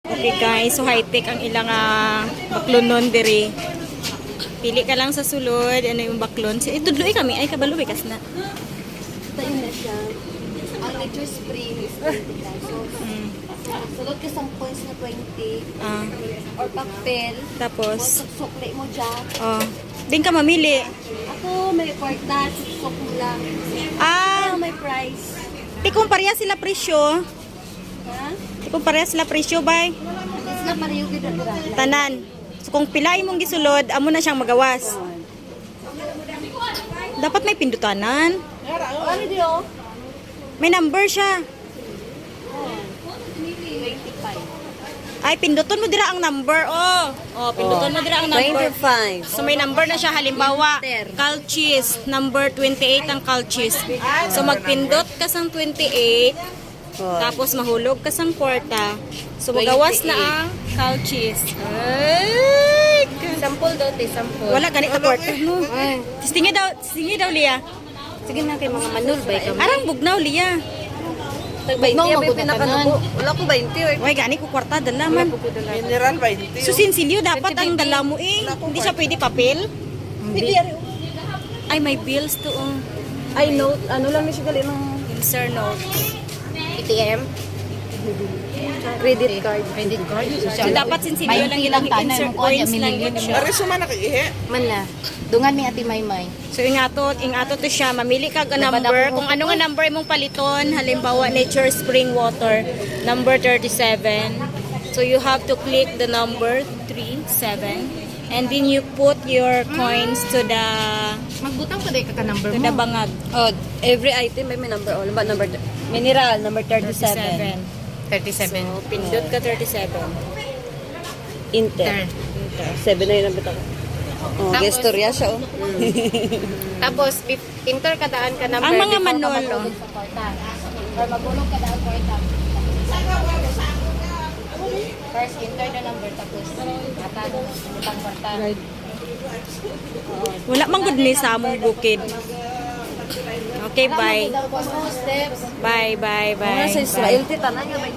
Okay guys, so high-tech ang ilang baklonon diri. Pili ka lang sa sulod, ano yung baklon. So, itudloy kami, ay kabaluwi kas na. Tayo na siya. Ang nature spring is 20 pesos. Sulod ka sang points na 20. Or papel. Tapos, Sukli mo dyan. din ka mamili. Ako, may kwarta. Susuk mo lang. Ah, May price. di kung pareha sila presyo. Ha? Di kung pareha sila presyo, bay. Hindi sila pareho ginagawa. Tanan. So, kung pilay mong gisulod, amo na siyang magawas. Dapat may pindutanan. Ano diyo? May number siya. 25. Ay, pinduton mo dira ang number. Pinduton mo dira ang number. 25. So may number na siya. Halimbawa, Calchis. Number 28 ang Calchis. So magpindot ka sang 28. Tapos mahulog ka sang kwarta. So magawas na ang Calchis. Ay! Sample daw, te. Sample. Wala ganit na kwarta mo. Sige daw, Lia. Sige na kay mga manul ba ikaw? Arang bugnaw, Lia. Tag-20 ba pinakanubo? Wala ko 20. Uy, gani ko kwarta. Dala man. Mineral 20. So sinsilyo, dapat ang dala mo eh. Hindi siya pwede papel. Ay, may bills to. Ay, note. Ano lang siya gali ng Insert note. ATM? Credit card. Credit card. So, dapat sinsilyo lang ilang insert coins lang yun siya. Ari suma nakiihi. Man na. Dungan ni Ate Maymay. So, ingatot to siya. Mamili ka ka number. Kung ano nga number mong paliton, halimbawa, Nature Spring Water, number 37. So, you have to click the number 37. And then you put your coins to the Magbutang pa day ka number to the bangag. Oh, every item may number. Oh, ba number mineral number 37. 37. So, pindot ka 37. Inter. 7 na yun ang bitang. Oh, gestorya siya oh. Tapos, enter kadaan ka number. Ang mga before ka manol, matulog sa kwarta. Or magulog kadaan kwarta. First, enter the number. Tapos, mata, itang kwarta. Wala mang good ni sa among bukid. Okay, bye. Steps. Bye, bye, bye. Sa Bye. Israel, titanan niya ba